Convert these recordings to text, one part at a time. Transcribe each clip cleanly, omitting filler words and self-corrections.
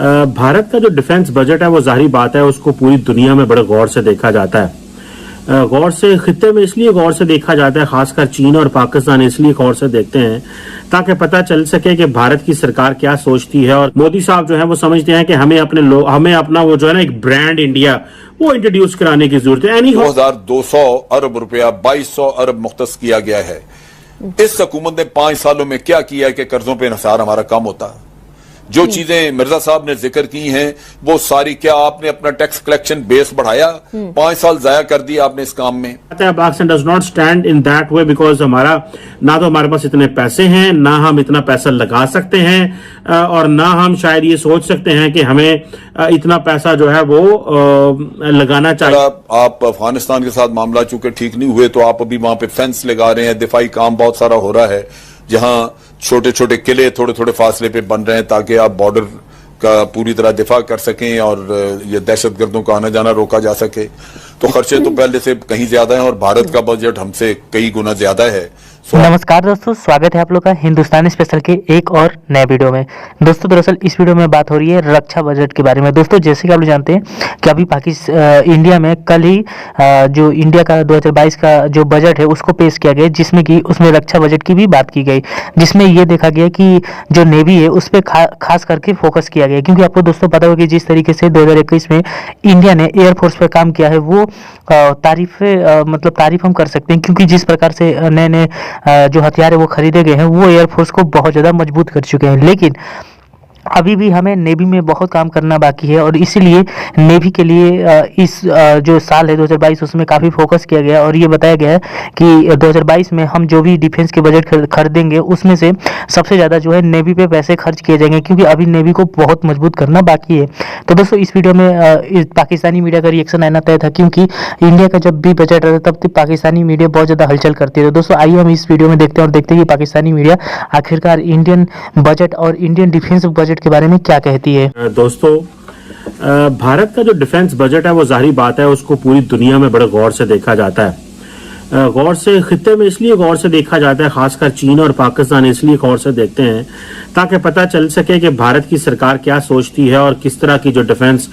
भारत का जो defence budget है वो जाहिर बात है उसको पूरी दुनिया में बड़े गौर से देखा जाता है। गौर से खित्ते में इसलिए गौर से देखा जाता है, खासकर चीन और पाकिस्तान इसलिए गौर से देखते हैं ताकि पता चल सके कि भारत की सरकार क्या सोचती है। और मोदी साहब जो है वो समझते हैं कि हमें अपना वो जो है ना एक ब्रांड इंडिया वो इंट्रोड्यूस कराने की जरूरत है। 2200 अरब रुपया 2200 अरब मुख्तस किया गया है। इस हुकूमत ने 5 सालों में क्या किया है कि कर्जों पे इंहिसार हमारा कम होता। जो चीजें मिर्जा साहब ने जिक्र की हैं वो सारी, क्या आपने अपना टैक्स कलेक्शन बेस बढ़ाया? 5 साल जाया कर दिया आपने इस काम में। Pakistan does not stand in that way because ना तो हमारे पास इतने पैसे हैं, ना हम इतना पैसा लगा सकते हैं और ना हम शायद ये सोच सकते हैं कि हमें इतना पैसा जो है वो लगाना चाहिए। आप अफगानिस्तान के साथ मामला चूंकि ठीक नहीं हुए तो आप अभी वहां पे फेंस लगा रहे हैं, दिफाई काम बहुत सारा हो रहा है, जहां छोटे छोटे किले थोड़े थोड़े फासले पे बन रहे हैं ताकि आप बॉर्डर का पूरी तरह दिफा कर सकें और ये दहशतगर्दों का आना जाना रोका जा सके। तो खर्चे तो पहले से कहीं ज्यादा हैं और भारत का बजट हमसे कई गुना ज्यादा है। नमस्कार दोस्तों, स्वागत है आप लोग का हिंदुस्तानी स्पेशल के एक और नए वीडियो में। दोस्तों दरअसल इस वीडियो में बात हो रही है रक्षा बजट के बारे में। दोस्तों जैसे कि आप लोग जानते हैं कि अभी इंडिया में कल ही जो इंडिया का 2022 का जो बजट है उसको पेश किया गया, जिसमें कि उसमें रक्षा बजट की भी बात की गई, जिसमें ये देखा गया कि जो नेवी है उस पर खास करके फोकस किया गया। क्योंकि आपको दोस्तों पता होगा कि जिस तरीके से 2021 में इंडिया ने एयरफोर्स पर काम किया है वो तारीफ हम कर सकते हैं, क्योंकि जिस प्रकार से नए नए जो हथियार है वो खरीदे गए हैं वो एयरफोर्स को बहुत ज़्यादा मजबूत कर चुके हैं। लेकिन अभी भी हमें नेवी में बहुत काम करना बाकी है और इसीलिए नेवी के लिए इस जो साल है 2022 उसमें काफ़ी फोकस किया गया और ये बताया गया है कि 2022 में हम जो भी डिफेंस के बजट खरीदेंगे उसमें से सबसे ज़्यादा जो है नेवी पे पैसे खर्च किए जाएंगे, क्योंकि अभी नेवी को बहुत मजबूत करना बाकी है। तो दोस्तों इस वीडियो में पाकिस्तानी मीडिया का रिएक्शन आना तय था, क्योंकि इंडिया का जब भी बजट रहता तब पाकिस्तानी मीडिया बहुत ज़्यादा हलचल करती है। तो दोस्तों आइए हम इस वीडियो में देखते हैं और देखते हैं कि पाकिस्तानी मीडिया आखिरकार इंडियन बजट और इंडियन डिफेंस बजट के बारे में क्या कहती है। दोस्तों भारत का जो डिफेंस बजट है वो जाहिर बात है उसको पूरी दुनिया में बड़े गौर से देखा जाता है। गौर से खित्ते में इसलिए गौर से देखा जाता है, खासकर चीन और पाकिस्तान इसलिए गौर से देखते हैं ताकि पता चल सके कि भारत की सरकार क्या सोचती है और किस तरह की जो डिफेंस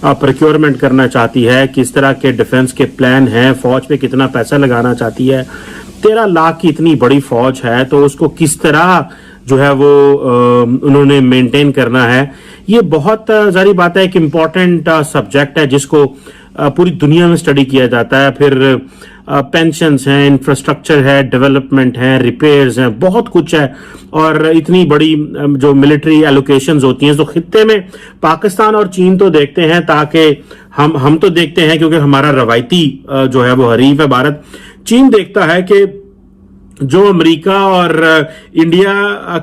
प्रोक्योरमेंट करना चाहती है, किस तरह के डिफेंस के प्लान हैं, फौज पे कितना पैसा लगाना चाहती है। 13 लाख की इतनी बड़ी फौज है तो उसको किस तरह जो है वो उन्होंने मेंटेन करना है। ये बहुत जारी बात है, एक इम्पॉर्टेंट सब्जेक्ट है जिसको पूरी दुनिया में स्टडी किया जाता है। फिर पेंशन्स हैं, इंफ्रास्ट्रक्चर है, डेवलपमेंट है, रिपेयर्स हैं, बहुत कुछ है और इतनी बड़ी जो मिलिट्री एलोकेशंस होती हैं। तो खित्ते में पाकिस्तान और चीन तो देखते हैं ताकि हम तो देखते हैं क्योंकि हमारा रवायती जो है वो हरीफ है भारत। चीन देखता है कि जो अमेरिका और इंडिया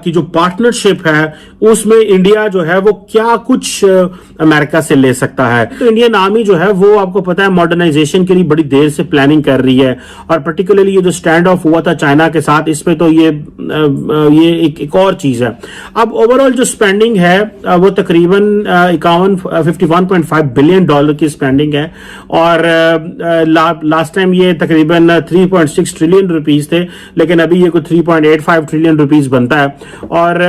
की जो पार्टनरशिप है उसमें इंडिया जो है वो क्या कुछ अमेरिका से ले सकता है। तो इंडियन आर्मी जो है वो आपको पता है मॉडर्नाइजेशन के लिए बड़ी देर से प्लानिंग कर रही है और पर्टिकुलरली ये जो स्टैंड ऑफ हुआ था चाइना के साथ, इसमें तो ये एक और चीज है। अब ओवरऑल जो स्पेंडिंग है वो तकरीबन 51.5 बिलियन डॉलर की स्पेंडिंग है और लास्ट टाइम ये तकरीबन 3.6 ट्रिलियन रुपीज थे, लेकिन अभी ये कुछ 3.85 ट्रिलियन रुपीस बनता है। और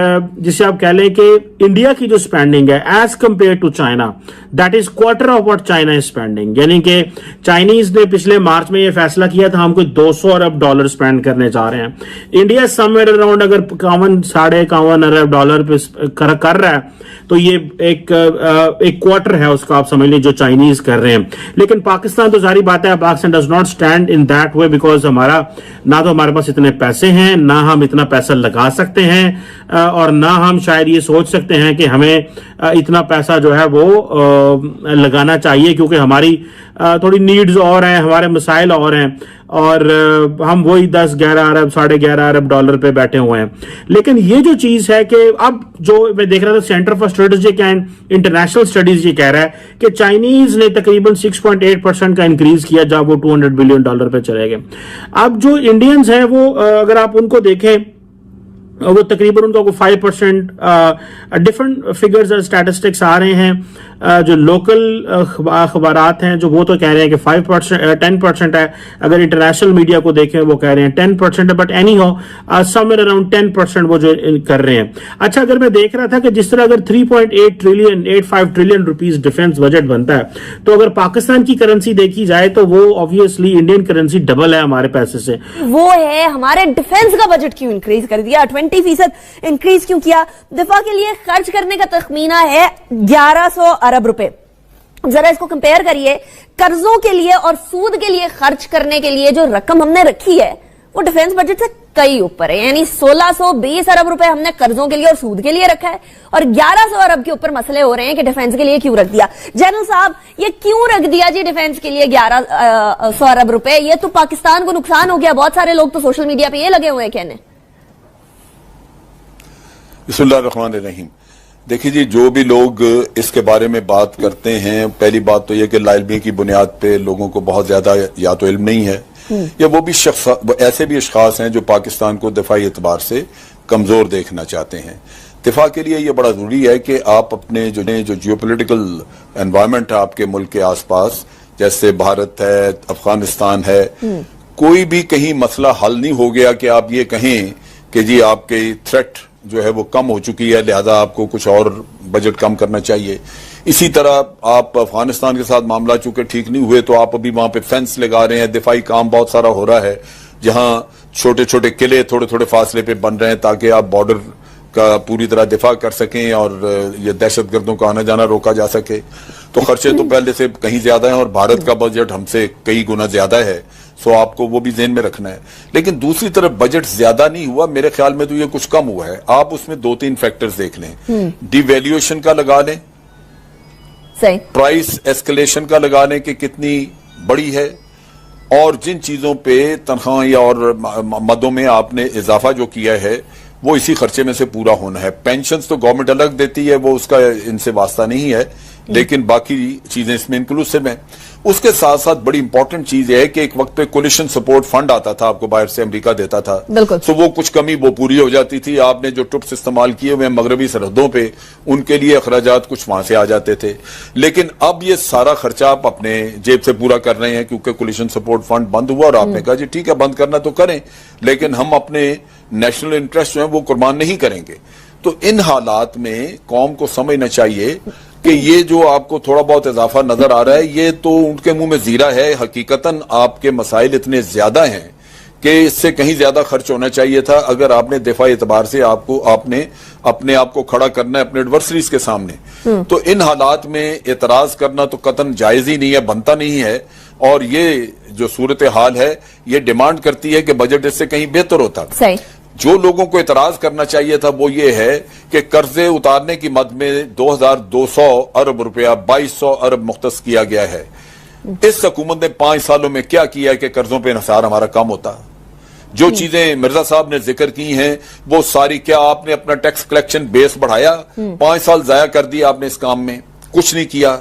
जिसे आप कह लें कि इंडिया की जो स्पेंडिंग है as compared to China, that is quarter of what China is spending. यानी कि चाइनीज ने पिछले मार्च में ये फैसला किया था हम कोई 200 अरब डॉलर स्पेंड करने जा रहे हैं। इंडिया समवेयर अराउंड अगर 51 अरब डॉलर पे कर रहा है तो ये एक क्वार्टर है उसका, आप समझ लीजिए, जो चाइनीज कर रहे हैं। लेकिन पाकिस्तान तो सारी बात है, Pakistan does not stand in that way because ना तो हमारे पास इतने पैसे हैं, ना हम इतना पैसा लगा सकते हैं और ना हम शायद ये सोच सकते हैं कि हमें इतना पैसा जो है वो लगाना चाहिए, क्योंकि हमारी थोड़ी नीड्स और हैं, हमारे मसाइल और हैं और हम वही 10-11 अरब 11.5 अरब डॉलर पे बैठे हुए हैं। लेकिन ये जो चीज है कि अब जो मैं देख रहा था centre for strategic and international studies ये कह रहा है कि चाइनीज ने तकरीबन 6.8% का इंक्रीज किया जब वो 200 बिलियन डॉलर पे चले गए। अब जो इंडियंस हैं वो अगर आप उनको देखें वो तकरीबन उनका 5% डिफरेंट फिगर्स और स्टैटिस्टिक्स आ रहे हैं। जो लोकल अखबारात हैं जो वो तो कह रहे हैं कि 5% 10% है, अगर इंटरनेशनल मीडिया को देखें वो कह रहे हैं 10% है, but any how somewhere around 10% वो जो कर रहे हैं। अच्छा, अगर मैं देख रहा था कि जिस तरह अगर 3.85 ट्रिलियन रुपीस डिफेंस बजट बनता है, तो अगर पाकिस्तान की करेंसी देखी जाए तो वो ऑब्वियसली इंडियन करेंसी डबल है हमारे पैसे से। वो है हमारे डिफेंस का बजट क्यों इंक्रीज कर दिया, 20% इंक्रीज क्यों किया? दिफा के लिए खर्च करने का तखमीना है 1100 अरब रुपए। जरा इसको कंपेयर करिए, कर्जों के लिए और सूद के लिए खर्च करने के लिए जो रकम हमने रखी है वो डिफेंस बजट से कई ऊपर है। यानी 1620 अरब रुपए हमने कर्जों के लिए और सूद के लिए रखा है, और 1100 अरब के ऊपर मसले हो रहे हैं कि डिफेंस के लिए क्यों रख दिया। जनरल साहब, ये क्यों रख दिया जी डिफेंस के लिए 1100 अरब रुपए? ये तो पाकिस्तान को नुकसान हो गया। बहुत सारे लोग तो सोशल मीडिया पे ये लगे हुए हैं कहने। बिस्मिल्लाहिर्रहमानिर्रहीम। देखिए जी, जो भी लोग इसके बारे में बात करते हैं, पहली बात तो यह कि लाइल्मी की बुनियाद पे लोगों को बहुत ज्यादा या तो इल्म नहीं है, या वो भी ऐसे भी अशखास हैं जो पाकिस्तान को दिफाई एतबार से कमजोर देखना चाहते हैं। दिफा के लिए यह बड़ा जरूरी है कि आप अपने जो जियोपॉलिटिकल एनवायरनमेंट है आपके मुल्क के आसपास, जैसे भारत है, अफगानिस्तान है, कोई भी कहीं मसला हल नहीं हो गया कि आप ये कहें कि जी आपके थ्रेट जो है वो कम हो चुकी है, लिहाजा आपको कुछ और बजट कम करना चाहिए। इसी तरह आप अफगानिस्तान के साथ मामला चूंकि ठीक नहीं हुए तो आप अभी वहां पे फेंस लगा रहे हैं, दिफाई काम बहुत सारा हो रहा है, जहां छोटे छोटे किले थोड़े थोड़े फासले पे बन रहे हैं ताकि आप बॉर्डर का पूरी तरह दिफा कर सकें और ये दहशतगर्दों का आना जाना रोका जा सके। तो खर्चे तो पहले से कहीं ज्यादा हैं और भारत का बजट हमसे कई गुना ज्यादा है, सो आपको वो भी ज़हन में रखना है। लेकिन दूसरी तरफ बजट ज्यादा नहीं हुआ, मेरे ख्याल में तो ये कुछ कम हुआ है। आप उसमें 2-3 फैक्टर्स देख लें, डिवैल्यूएशन का लगा लें, सही, प्राइस एस्केलेशन का लगा लें कि कितनी बड़ी है, और जिन चीजों पे तनख्वाह और मदों में आपने इजाफा जो किया है वो इसी खर्चे में से पूरा होना है। पेंशन्स तो गवर्नमेंट अलग देती है, वो उसका इनसे वास्ता नहीं है, लेकिन बाकी चीजें इसमें इंक्लूसिव हैं। उसके साथ साथ बड़ी इंपॉर्टेंट चीज है कि एक वक्त पे कोलिशन सपोर्ट फंड आता था, आपको बाहर से अमेरिका देता था, बिल्कुल। तो वो कुछ कमी वो पूरी हो जाती थी। आपने जो ट्रुप्स इस्तेमाल किए हुए मगरबी सरहदों पे, उनके लिए अखराजात कुछ वहां से आ जाते थे। लेकिन अब ये सारा खर्चा आप अपने जेब से पूरा कर रहे हैं क्योंकि कोलिशन सपोर्ट फंड बंद हुआ, और आपने कहा जी ठीक है बंद करना तो करें, लेकिन हम अपने नेशनल इंटरेस्ट जो है वो कुर्बान नहीं करेंगे। तो इन हालात में कौम को समझना चाहिए कि ये जो आपको थोड़ा बहुत इजाफा नजर आ रहा है ये तो उनके मुंह में जीरा है। हकीकतन आपके मसाइल इतने ज्यादा हैं कि इससे कहीं ज्यादा खर्च होना चाहिए था। अगर आपने दिफाई एतबार से आपने अपने आप को खड़ा करना है अपने एडवर्सरीज के सामने, तो इन हालात में एतराज करना तो कतन जायज ही नहीं है, बनता नहीं है। और ये जो सूरत हाल है ये डिमांड करती है कि बजट इससे कहीं बेहतर होता। सही। जो लोगों को इतराज करना चाहिए था वो ये है कि कर्जे उतारने की मद में 2200 अरब रुपया 2200 अरब मुख्तस किया गया है। इस हुकूमत ने 5 सालों में क्या किया है कि कर्जों पे इंहिसार हमारा कम होता। जो चीजें मिर्जा साहब ने जिक्र की हैं वो सारी, क्या आपने अपना टैक्स कलेक्शन बेस बढ़ाया? 5 साल जाया कर दिया आपने इस काम में, कुछ नहीं किया।